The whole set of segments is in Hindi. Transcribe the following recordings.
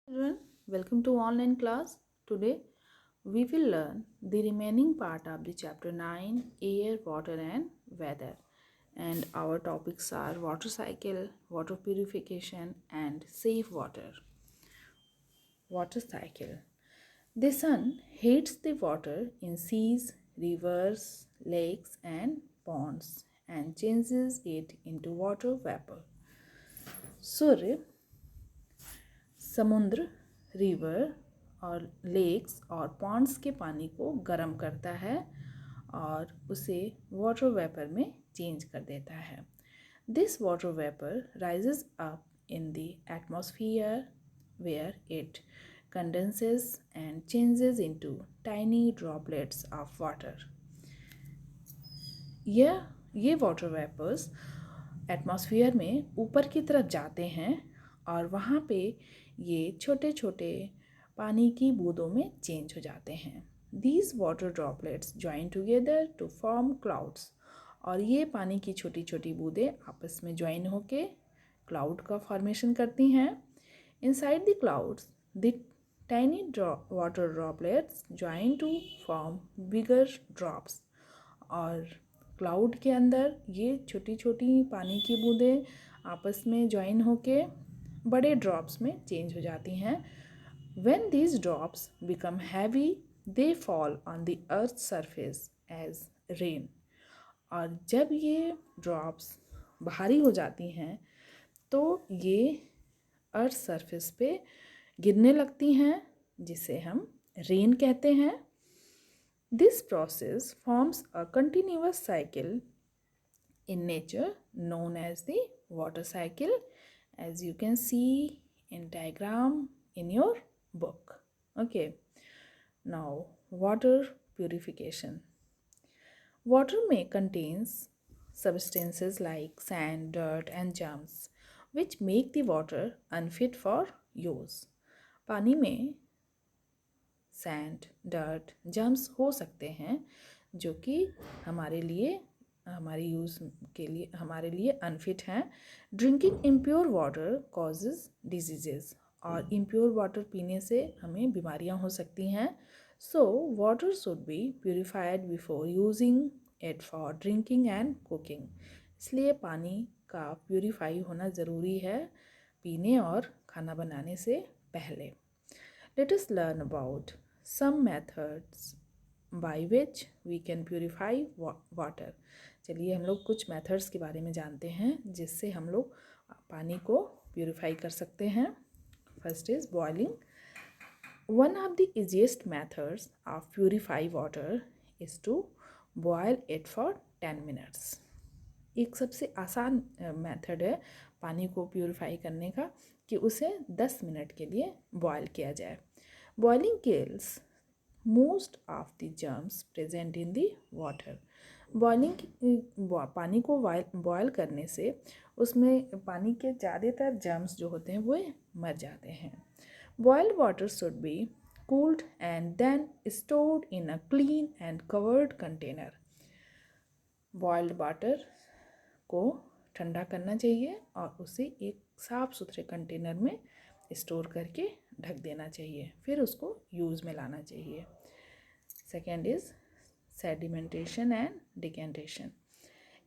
Everyone, welcome to online class. Today we will learn the remaining part of the chapter 9 air, water and weather. And our topics are water cycle, water purification and safe water. Water cycle. The sun heats the water in seas, rivers, lakes and ponds and changes it into water vapor. सूर्य समुद्र, रिवर और लेक्स और पॉन्ड्स के पानी को गर्म करता है और उसे वाटर वेपर में चेंज कर देता है. This water vapour rises up in the atmosphere where it condenses and changes into tiny droplets of water. ये वाटर वेपर्स एटमॉस्फेयर में ऊपर की तरफ जाते हैं और वहाँ पे ये छोटे छोटे पानी की बूंदों में चेंज हो जाते हैं. These water droplets join together to form clouds. और ये पानी की छोटी छोटी बूंदें आपस में ज्वाइन होके क्लाउड का फॉर्मेशन करती हैं. Inside the clouds, the tiny water droplets join to form bigger drops. और क्लाउड के अंदर ये छोटी छोटी पानी की बूंदें आपस में ज्वाइन होके बड़े ड्रॉप्स में चेंज हो जाती हैं. When these drops become heavy, they fall on the earth's surface as rain. और जब ये ड्रॉप्स भारी हो जाती हैं तो ये अर्थ सरफेस पे गिरने लगती हैं जिसे हम रेन कहते हैं. This process forms a continuous cycle in nature known as the water cycle, as you can see in diagram in your book. Okay, now water purification. Water may contains substances like sand, dirt and germs which make the water unfit for use. पानी में सैंड, डर्ट, जम्स हो सकते हैं जो कि हमारे लिए अनफिट हैं. Drinking impure water causes diseases. और इम्प्योर वाटर पीने से हमें बीमारियां हो सकती हैं. So water should B purified before using it for drinking and cooking. इसलिए पानी का प्योरीफाई होना ज़रूरी है पीने और खाना बनाने से पहले. Let us learn about some methods by which we can purify water. चलिए हम लोग कुछ मेथड्स के बारे में जानते हैं जिससे हम लोग पानी को प्योरीफाई कर सकते हैं. First is boiling. One of the easiest methods of purify water is to boil it for 10 minutes. एक सबसे आसान मेथड है पानी को प्योरीफाई करने का कि उसे 10 मिनट के लिए बॉयल किया जाए. Boiling kills most of the germs present in the water. पानी को बॉयल करने से उसमें पानी के ज़्यादातर जर्म्स जो होते हैं वो मर जाते हैं. Boiled water should be cooled and then stored in a clean and covered container. Boiled water को ठंडा करना चाहिए और उसे एक साफ़ सुथरे कंटेनर में स्टोर करके ढक देना चाहिए. फिर उसको यूज़ में लाना चाहिए. Second is sedimentation and decantation.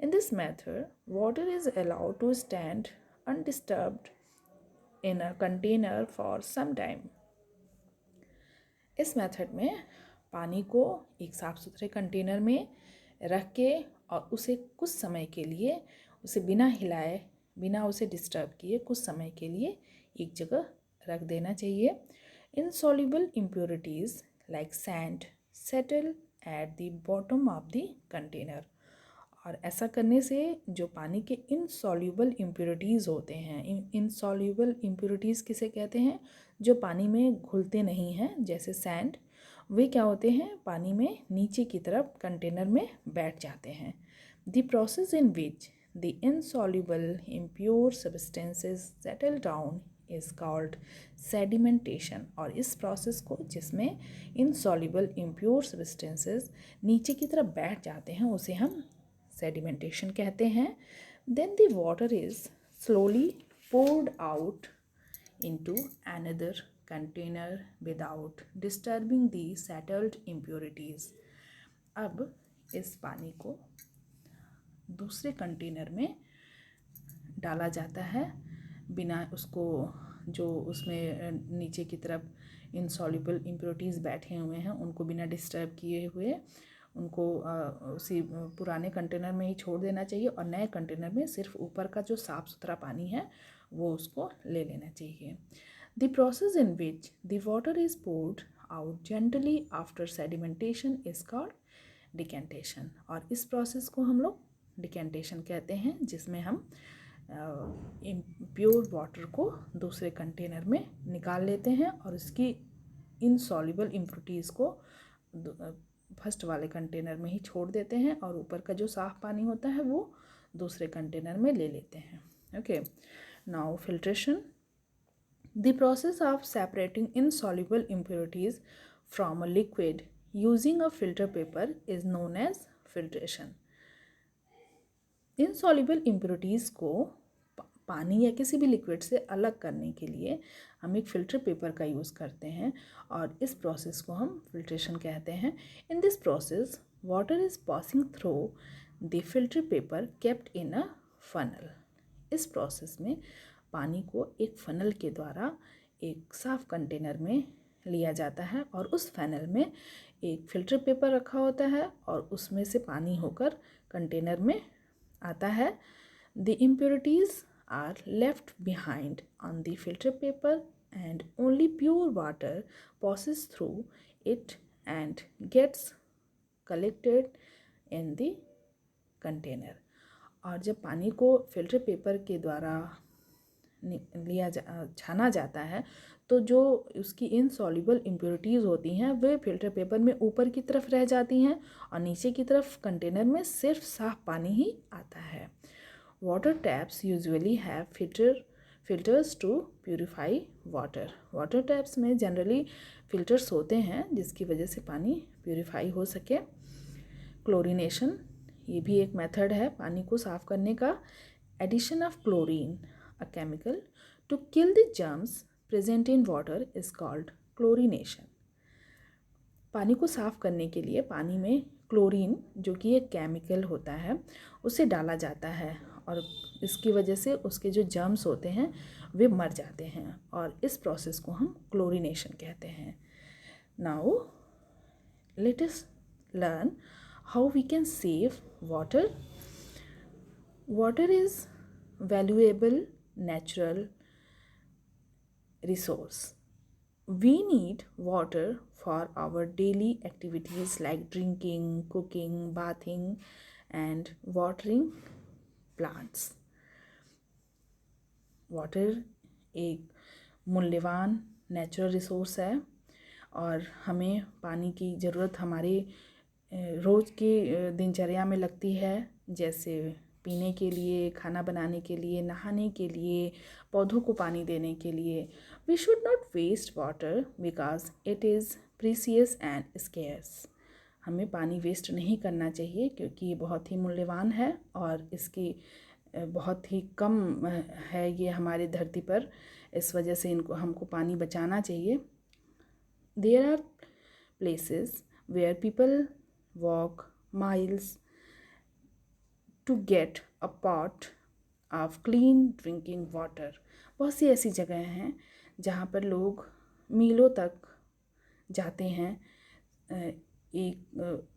In this method water is allowed to stand undisturbed in a container for some time. इस मेथड में पानी को एक साफ़ सुथरे कंटेनर में रख के और उसे कुछ समय के लिए उसे बिना हिलाए बिना उसे डिस्टर्ब किए कुछ समय के लिए एक जगह रख देना चाहिए. Insoluble impurities like sand settle at the bottom of the container. और ऐसा करने से जो पानी के इनसॉल्युबल इम्प्योरिटीज़ होते हैं, इनसॉल्युबल इम्प्योरिटीज़ किसे कहते हैं? जो पानी में घुलते नहीं हैं जैसे सैंड, वे क्या होते हैं पानी में नीचे की तरफ कंटेनर में बैठ जाते हैं. The process in which the insoluble impure substances settle down is called sedimentation. और इस प्रोसेस को जिसमें insoluble impure substances नीचे की तरफ बैठ जाते हैं उसे हम sedimentation कहते हैं. Then the water is slowly poured out into another container without disturbing the settled impurities. अब इस पानी को दूसरे कंटेनर में डाला जाता है बिना उसको, जो उसमें नीचे की तरफ इनसॉल्युबल इम्प्योरिटीज़ बैठे हुए हैं उनको बिना डिस्टर्ब किए हुए उनको उसी पुराने कंटेनर में ही छोड़ देना चाहिए और नए कंटेनर में सिर्फ ऊपर का जो साफ़ सुथरा पानी है वो उसको ले लेना चाहिए. The process in which the water is poured out gently after sedimentation is called decantation. और इस प्रोसेस को हम लोग डिकेंटेशन कहते हैं, जिसमें हम प्योर वाटर को दूसरे कंटेनर में निकाल लेते हैं और उसकी इनसॉल्युबल इम्प्योरिटीज़ को फर्स्ट वाले कंटेनर में ही छोड़ देते हैं और ऊपर का जो साफ़ पानी होता है वो दूसरे कंटेनर में ले लेते हैं. Okay, now filtration. The process of separating insoluble impurities from a liquid using a filter paper is known as filtration. Insoluble impurities को पानी या किसी भी लिक्विड से अलग करने के लिए हम एक फ़िल्टर पेपर का यूज़ करते हैं और इस प्रोसेस को हम फिल्ट्रेशन कहते हैं. In this process water is passing through the filter paper kept in a funnel. इस प्रोसेस में पानी को एक फनल के द्वारा एक साफ कंटेनर में लिया जाता है और उस फनल में एक फ़िल्टर पेपर रखा होता है और उसमें से पानी होकर कंटेनर में आता है. The impurities are left behind on the filter paper and only pure water passes through it and gets collected in the container. और जब पानी को फिल्टर पेपर के द्वारा छाना जाता है तो जो उसकी इनसॉल्युबल इम्प्योरिटीज़ होती हैं वे फिल्टर पेपर में ऊपर की तरफ रह जाती हैं और नीचे की तरफ कंटेनर में सिर्फ साफ पानी ही आता है. Water taps usually have filters to purify water. Water taps में जनरली फिल्टर्स होते हैं जिसकी वजह से पानी प्यूरिफाई हो सके. क्लोरीनेशन, ये भी एक मेथड है पानी को साफ़ करने का. Addition of chlorine, a chemical, to kill the germs present in water is called chlorination. पानी को साफ़ करने के लिए पानी में क्लोरीन, जो कि एक केमिकल होता है, उसे डाला जाता है और इसकी वजह से उसके जो जर्म्स होते हैं वे मर जाते हैं और इस प्रोसेस को हम क्लोरीनेशन कहते हैं. Now let us learn how we can save water. Water is valuable natural resource. We need water for our daily activities like drinking, cooking, bathing and watering plants. Water एक मूल्यवान नेचुरल रिसोर्स है और हमें पानी की ज़रूरत हमारे रोज़ की दिनचर्या में लगती है, जैसे पीने के लिए, खाना बनाने के लिए, नहाने के लिए, पौधों को पानी देने के लिए. We should not waste water because it is precious and scarce. हमें पानी वेस्ट नहीं करना चाहिए क्योंकि ये बहुत ही मूल्यवान है और इसकी बहुत ही कम है ये हमारी धरती पर. इस वजह से इनको हमको पानी बचाना चाहिए. There are places where people walk miles to get a pot of clean drinking water. बहुत सी ऐसी जगह हैं जहाँ पर लोग मीलों तक जाते हैं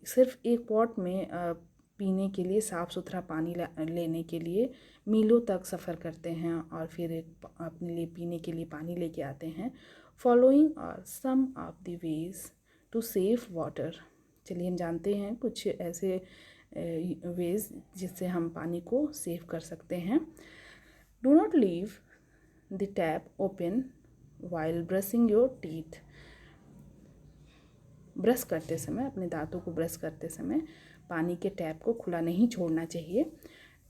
सिर्फ एक पॉट में पीने के लिए, साफ़ सुथरा पानी लेने के लिए मीलों तक सफ़र करते हैं और फिर अपने लिए पीने के लिए पानी लेके आते हैं. Following are some of the ways to save water. चलिए हम जानते हैं कुछ ऐसे वेज जिससे हम पानी को सेव कर सकते हैं. Do not leave the tap open while brushing your teeth. Brush करते समय, अपने दांतों को ब्रश करते समय पानी के टैप को खुला नहीं छोड़ना चाहिए.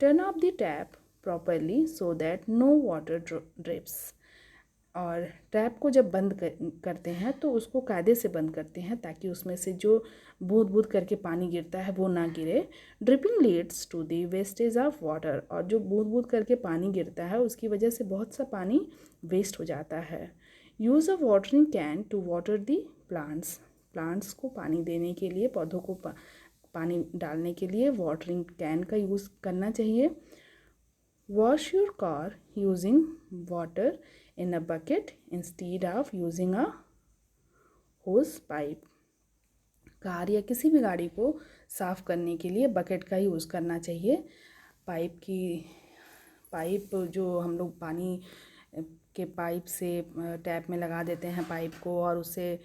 Turn off the tap properly so that no water drips. और टैप को जब बंद करते हैं तो उसको कायदे से बंद करते हैं ताकि उसमें से जो बूंद बूंद करके पानी गिरता है वो ना गिरे. Dripping leads to the wastage of water. और जो बूंद बूंद करके पानी गिरता है उसकी वजह से बहुत सा पानी वेस्ट हो जाता है। Use a watering can to water the plants. Plants को पानी देने के लिए, पौधों को पानी डालने के लिए वाटरिंग कैन का यूज़ करना चाहिए। Wash your car using water in a bucket instead of using a होस पाइप। कार या किसी भी गाड़ी को साफ़ करने के लिए बकेट का यूज़ करना चाहिए। पाइप जो हम लोग पानी के पाइप से टैप में लगा देते हैं पाइप को, और उससे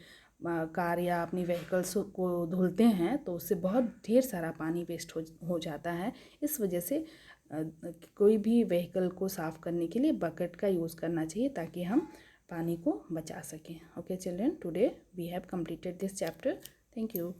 कार या अपनी व्हीकल्स को धुलते हैं, तो उससे बहुत ढेर सारा पानी वेस्ट हो जाता है। इस वजह से कोई भी व्हीकल को साफ़ करने के लिए बकेट का यूज़ करना चाहिए, ताकि हम पानी को बचा सकें। Okay children, today we have completed this chapter. Thank you.